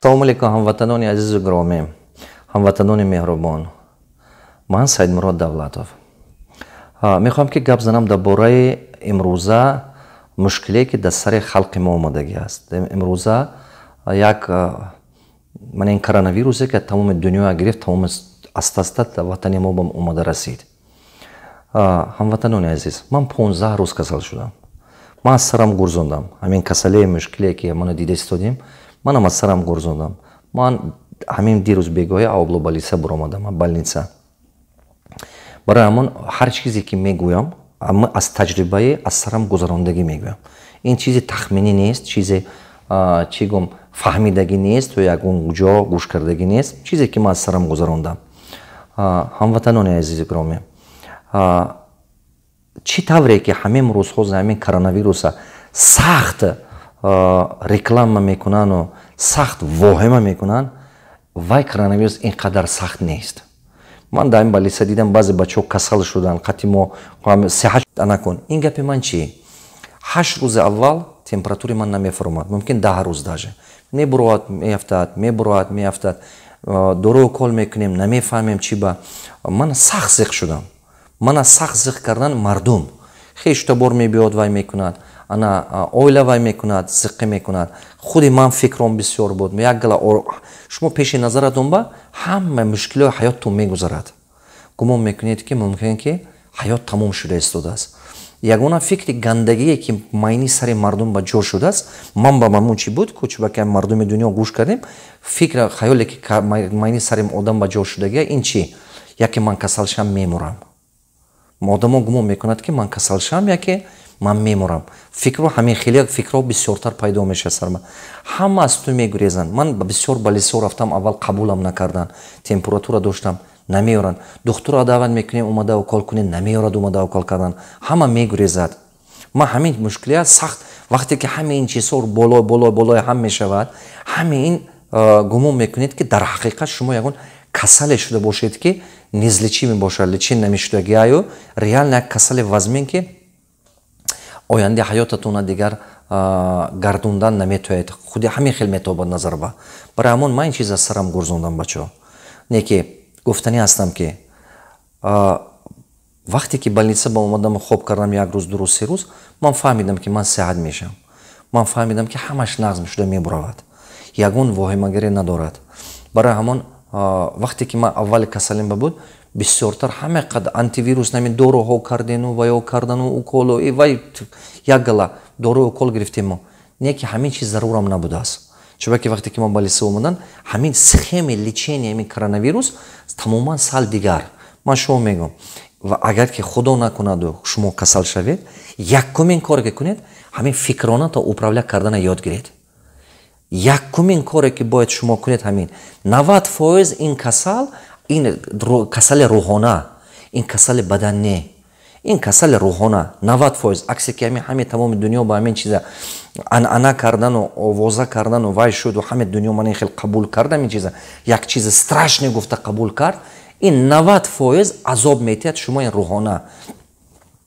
Салому алейкум, ҳамватанони азизу гиромӣ, ҳамватанони меҳрубон. Ман Саидмурод Давлатов. Мехоҳам ки гап занам дар бораи имрӯза мушкиле ки дар сари халқи мо омадагӣ аст. Имрӯза як ин коронавирусе ки тамоми дунё гирифт, тамоми аста-аста ватани мо ба омада расид. Ҳамватанони азиз, ман 15 рӯз касал шудам. Ман аз сарам гурзондам. Ҳамин касале мушкиле ки мано дида истодем, манам аз сарам гурзондам. Ман ҳамин дирӯз бегоҳи авлобалиса буромадам, больница. Барои ҳамон ҳар чизе ки мегӯям, аз таҷрибаи аз сарам гузарондагӣ мегӯям. Ин чизи тахминӣ нест, чизе чӣ гум фаҳмидагӣ нест, ё ягон ҷо гӯш кардагӣ нест, чизе ки ман аз сарам гузарондам. Ҳамватанони азизи гиромӣ, чӣ тавре ки ҳамин рӯзҳо за ҳамин коронавируса сахт реклама мекунанд, сахт воҳима мекунанд, вай коронавирус ин қадар сахт нест. Ман дар ин больница дидам баъзе бачаҳо касал шуданд, қати мо сеҳат накун. Ин гапи ман чи? 8 рӯзи аввал температури ман намефаромад, мумкин 10 рӯз даже. Мебуроад, меафтад, мебуроад, меафтад. Дору укол мекунем, намефаҳмем чӣ ба. Ман сахт зиқ шудам. Мана сахт зиқ кардан мардум. Хеш табор мебиёд вай мекунад, ана оила вай мекунад, зиқӣ мекунад. Худи ман фикрам бисёр буд. Як гала шумо пеши назаратон ба ҳама мушкилои ҳаёттон мегузарад. Гумон мекунед ки мумкин ки ҳаёт тамом шуда истодааст. Ягона фикри гандагие ки майни сари мардум ба ҷо шудааст, ман ба мамун чӣ буд, кӯчаги мардуми дунё гӯш кардем, фикр хаёле ки майни сари одам ба ҷо шудагия ин чӣ? Яке ман касал шам мемурам. Одамо гумон мекунад ки ман касал шам, яке ман мемурам. Фикро ҳамин хеле фикро бисёртар пайдо мешавад сар ман. Ҳама аз ту мегурезанд. Ман бисёр балисо рафтам, аввал қабулам накардан. Температура доштам, намеёранд. Духтура даъват мекунем, омада укол кунем, намеёрад омада укол кардан. Ҳама мегурезад. Ман ҳамин мушкилия сахт вақте ки ҳамин чизҳо болои ҳам мешавад, ҳамин гумон мекунед ки дар ҳақиқат шумо ягон касале шуда бошед ки низличӣ мебошад, личин намешудагиаю, реально як касали вазмин ки оянди ҳаётатона дигар гардондан наметавонед. Худи ҳамин хел метавонад назар ба. Барои ҳамон ман ин чиз аз сарам гурзондам бачаҳо. Не ки гуфтанӣ ҳастам ки вақте ки больница ба омадам хоб кардам як рӯз, 2 рӯз, 3 рӯз, ман фаҳмидам ки ман сеҳат мешам. Ман фаҳмидам ки ҳамаш нағз шуда мебуравад. Ягон воҳимагаре надорад. Барои ҳамон вақте ки ман аввали касалим ба буд, бисёртар ҳама қад антивирус нами доруҳо кардену ваё кардану уколу вай як гала дору укол гирифтему. Не ки ҳамин чиз зарурам набудааст. Чуба ки вақте ки ман балиса омадан, ҳамин схеми лечения ҳамин коронавирус тамоман сал дигар. Ман шумо мегӯям, ва агар ки худо накунаду шумо касал шавед, якумин коре ки кунед, ҳамин фикроната управля кардана ёд гиред. Якумин коре ки бояд шумо кунед ҳамин 90% ин касал, ин касали рӯҳона, ин касали бадан не. Ин касали рӯҳона 90%. Аксе ки ҳамин тамоми дунё ба ҳамин чиза анъана кардану овоза кардану вай шуду ҳамин дунё ман ин хел қабул кардам, ин чиза як чизи страшне гуфта қабул кард, ин 90% азоб метиҳад шумо ин рӯҳона.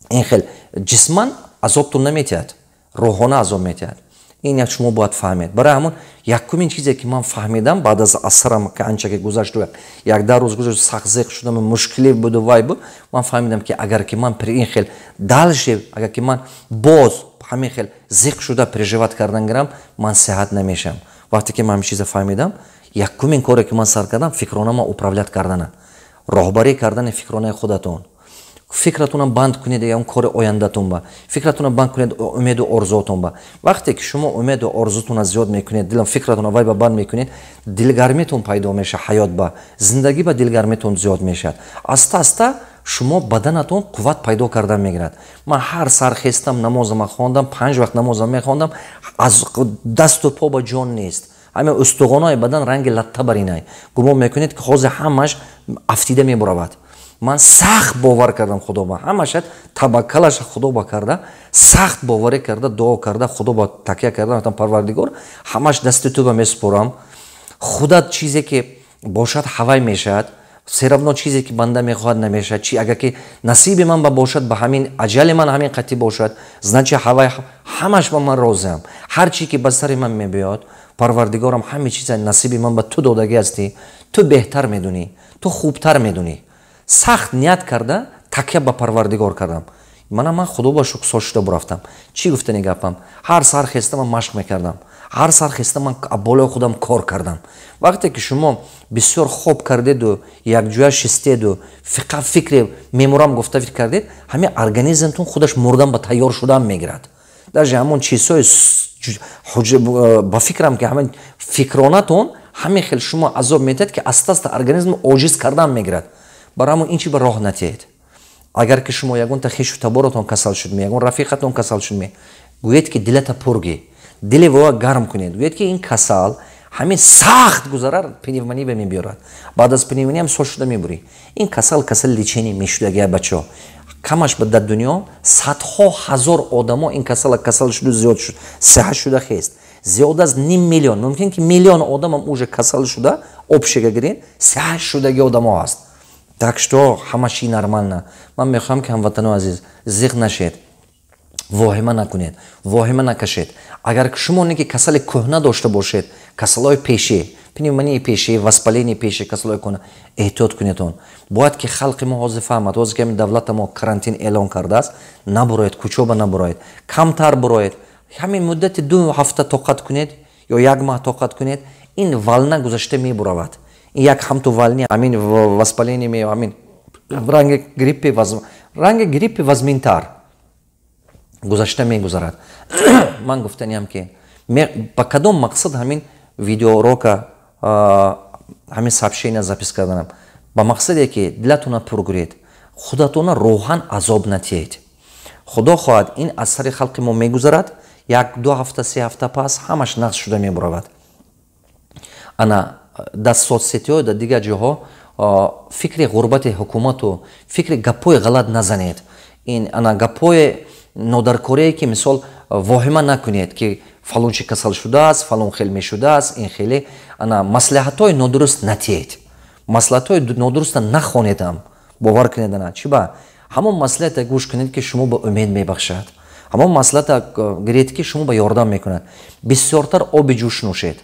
Ин хел ҷисман азобтон наметиҳад, рӯҳона азоб метиҳад. ин як шумо бояд фаҳмед. Барои ҳамон якумин чизе ки ман фаҳмидам баъд аз сарам анча ки гузашту, як 10 рӯз гузашт, сахт зиқ шудам, мушкиле буду вай буд, ман фаҳмидам ки агар ки ман ин хел далше, агар ки ман боз ҳамин хел зиқ шуда преживат кардан гирам, ман сеҳат намешам. Вақте ки ман ҳамин чиза фаҳмидам, якумин коре ки ман сар кардам, фикронама управлят кардана, роҳбарӣ кардани фикронаи худатон. Фикратона банд кунед ягон кори ояндатон ба. Фикратона банд кунед умеду орзуотон ба. Вақте ки шумо умеду орзутона зиёд мекунед, дилам фикратона вай ба банд мекунед, дилгармитон пайдо меша, ҳаёт ба. Зиндагӣ ба дилгармитон зиёд мешад. Аста-аста шумо баданатон қувват пайдо кардан мегирад. Ман ҳар сар хестам, намозама хондам, 5 вақт намозам мехондам, аз дасту по ба ҷон нест. Ҳамин устуғонои бадан ранги латта баринай. Гумон мекунед ки ҳозир ҳамаш афтида мебуравад. Ман сахт бовар кардам худо ба ҳамашад, табаккалаша худо ба карда, сахт боварӣ карда, дуо карда, худо ба такя карда, гуфтам парвардигор, ҳамаш дасти ту ба месупорам. Худат чизе ки бошад ҳавай мешавад, серавно чизе ки банда мехоҳад намешавад. Чи агар ки насиби ман ба бошад, ба ҳамин аҷали ман ҳамин қатъи бошад, значи ҳавай ҳамаш ба ман розиам. Ҳар чи ки ба сари ман мебиёд, парвардигорам ҳаме чиза насиби ман ба ту додагӣ ҳастӣ, ту беҳтар медунӣ, ту хубтар медунӣ. Сахт ният карда такя ба парвардигор кардам. Ман худо ба шукр сол шуда бурафтам. Чӣ гуфтани гапам? Ҳар сар хеста ман машқ мекардам. ҳар сар хеста ман болои худам кор кардам. Вақте ки шумо бисёр хоб кардеду якҷоя шистеду фикри меморам гуфта фикр кардед, ҳамин организмтон худаш мурдан ба тайёр шудан мегирад. даже ҳамон чизҳои ба фикрам ки ҳамин фикронатон ҳамин хел шумо азоб метиҳад ки аста-аста организм оҷиз кардан мегирад. барои ҳамон ин чи ба роҳ натиҳед. агар ки шумо ягонта хишу таборотон касал шудме, ягон рафиқатон касал шудме, гӯед ки дилата пурги, дили воа гарм кунед, гӯед ки ин касал ҳамин сахт гузарад, пневмония ба мебиёрад. баъд аз пневмония ҳам сол шуда мебурӣ. ин касал касали лечение мешудагия бачаҳо. камаш ба дар дунё садҳо ҳазор одамо ин касал шуду зиёд шуд, сиҳат шуда хест. зиёд аз ним миллион, мумкин ки миллион одамам уже касал шуда, общага гирен, сиҳат шудаги одамо ҳаст. Так что ҳамаши нормально. Ман мехоҳам ки ҳамватанои азиз зиқ нашед, воҳима накунед, воҳима накашед. агар шумо неки касали кӯҳна дошта бошед, касалҳои пешӣ, пневмонияи пешӣ, воспаленияи пешӣ, касалҳои кӯҳна, эҳтиёт кунедон. бояд ки халқи мо ҳозир фаҳмад, ҳозир ки ҳамин давлата мо карантин эълон кардааст, набуроед, кӯчоба набуроед, камтар буроед. ҳамин муддати 2 ҳафта тоқат кунед ё 1 маҳ тоқат кунед, ин вална гузашта мебуравад. ин як ҳамту вални ҳамин воспаление ме ҳамин ранги гриппи вазминтар гузашта мегузарад. ман гуфтаниам ки ба кадом мақсад ҳамин видеоро ка ҳамин сообщения запис карданам, ба мақсаде ки дилатона пургуред, худатона роҳан азоб натиҳед. худо хоҳад ин аз сари халқи мо мегузарад, 1-2 ҳафта 3 ҳафта пас ҳамаш нақс шуда мебуравад. ана дар соцсетиҳо дар дигар ҷоҳо фикри ғурбати ҳукумату фикри гапҳои ғалат назанед. ин ана гапҳои нодаркорие ки мисол воҳима накунед ки фалон чи касал шудааст, фалон хел мешудааст, ин хеле ана маслиҳатҳои нодуруст натиҳед. маслиҳатҳои нодуруста нахонедам. бовар кунед ана чи ба ҳамон маслиҳата гӯш кунед ки шумо ба умед мебахшад. ҳамон маслиҳата гиред ки шумо ба ёрдам мекунад. бисёртар оби ҷӯш нӯшед.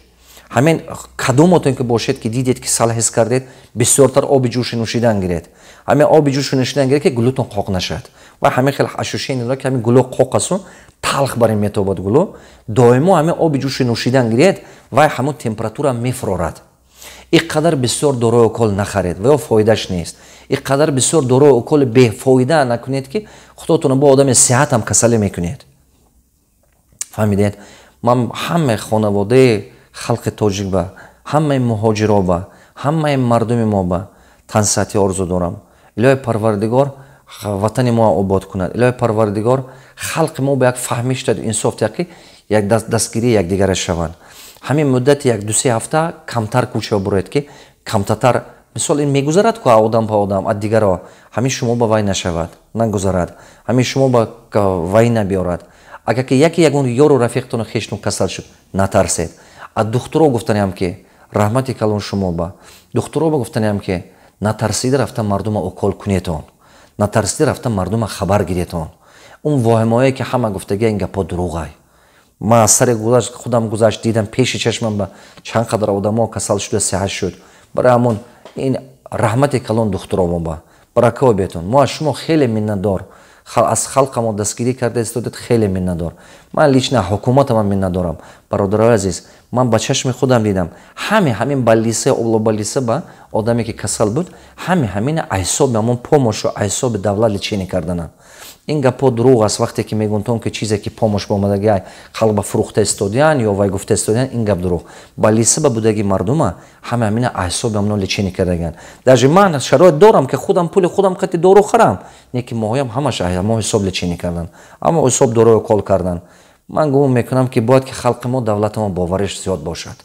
ҳамин кадомотон ки бошед ки дидед ки сал ҳис кардед, бисёртар оби ҷӯши нӯшидан гиред. ҳамин оби ҷӯши нӯшидан гиред ки гулӯтон қоқ нашад. ва ҳамин хел ашушение дорад ки ҳамин гулӯ қоқ асу талх барин метобад гулӯ. доимо ҳамин оби ҷӯши нӯшидан гиред ва ҳамон температура мефурорад. ин қадар бисёр дорои укол нахаред ва ё фоидаш нест. ин қадар бисёр дорои уколи бефоида накунед ки худотона бо одами сиҳат ҳам касале мекунед. фаҳмидед? ман ҳамаи хонаводаи халқи тоҷик ба, ҳамаи муҳоҷиро ба, ҳамаи мардуми мо ба тансиҳатӣ орзу дорам. илоҳи парвардигор ватани мо обод кунад. илоҳи парвардигор халқи мо ба як фаҳмиш даду инсоф диҳад ки як дастгирии якдигара шаванд. ҳамин муддати 1-2-3 ҳафта камтар кӯча буроед ки камтатар мисол ин мегузарад ку одам ба одам аз дигаро ҳамин шумо ба вай нашавад, нагузарад, ҳамин шумо ба вай набиёрад. агар ки яке ягон ёру рафиқтони хештон касал шуд, натарсед. аз духтуро гуфтаниам ки раҳмати калон шумо ба духтуро гуфтаниам ки натарсида рафта мардума укол кунетон, натарсида рафта мардума хабар гиретон. он воҳимаҳое ки ҳама гуфтагия ин гапҳо дурӯғай. ман аз сари худам гузашт дидам пеши чашмам ба чанд қадар одамо касал шуда сиҳат шуд. барои ҳамон ин раҳмати калон духтуромо ба баракаҳо бетон. мо аз шумо хеле миннатдор, аз халқамо дастгирӣ карда истодед, хеле миннатдор. ман лично ҳукуматам миннатдорам. бародарои азиз, ман ба чашми худам дидам ҳамин баллиса облобаллиса ба одаме ки касал буд, ҳамин аҳсоби ҳамон помошу аҳсоби давлат лечение карданам. ин гапҳо дурӯғ аст. вақте ки мегӯнтон ки чизе ки помош ба омадагиай халқ ба фурӯхта истодиян ё вай гуфта истодиян, ин гап дурӯғ. баллиса ба будаги мардума ҳамин аҳсоби ҳамно лечение кардагиан. даже ман шароит дорам ки худам пули худам қати дору харам, не ки моҳоям ҳамаш ҳамо ҳисоб лечение кардан, ҳамо ҳисоб дорои укол кардан. ман гумон мекунам ки бояд ки халқи мо давлатамо бовариш зиёд бошад.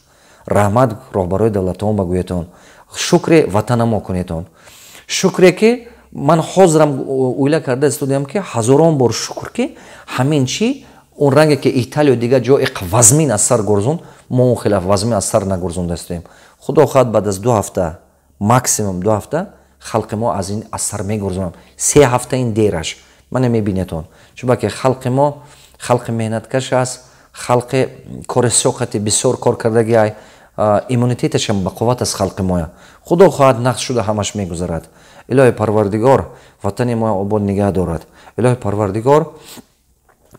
раҳмат роҳбарои давлатамо ба гӯетон, шукри ватанамо кунетон. шукре ки ман ҳозирам уйла карда истодиам ки ҳазорон бор шукр ки ҳамин чи он ранге ки италия дигар ҷо вазмин аз сар гурзонд, мо он хелаф вазмин аз сар нагурзонда истодем. худо хоҳад баъд аз 2 ҳафта максимум 2 ҳафта халқи мо аз ин аз сар мегурзонам. 3 ҳафта ин дераш мана мебинетон. чунки халқи мо халқи меҳнаткаш аст, халқи кори соқати бисёр кор кардаги ай иммунитеташам ба қувват аз халқи моя. худо хоҳад нақс шуда ҳамаш мегузарад. илоҳи парвардигор ватани моя обод нигоҳ дорад. илоҳи парвардигор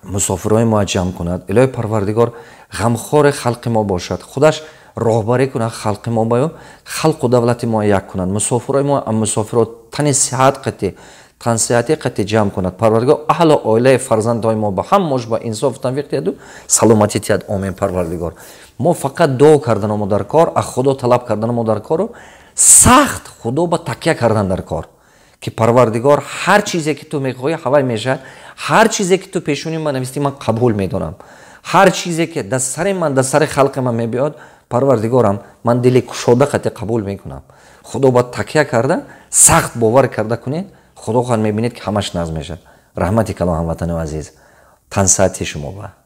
мусофирҳои моя ҷамъ кунад. илоҳи парвардигор ғамхори халқи мо бошад. худаш роҳбарӣ кунад халқи мо баё халқу давлати мо як кунад. мусофирҳои мо мусофиро тани сиҳат қати тан сиҳати қати ҷамъ кунад. парвардигор аҳлу оилаи фарзандҳои мо ба ҳаммош ба инсоф танвиқ тиҳаду саломатӣ тиҳад. омин парвардигор. мо фақат дуо карданамо дар кор, аз худо талаб карданамо дар кору сахт худо ба такя кардан дар кор ки парвардигор ҳар чизе ки ту мехоҳӣ ҳавай мешавад. ҳар чизе ки ту пешуни ман нависти ман қабул медонам. ҳар чизе ки дастсари ман дастсари халқи ман мебиёд парвардигорам ман дили кушода қати қабул мекунам. худо ба такя карда сахт бовар карда кунед. худо хоҳад мебинед ки ҳамаш назм мешавад. раҳмати калом ҳамватанони азиз. тансаати шумо ба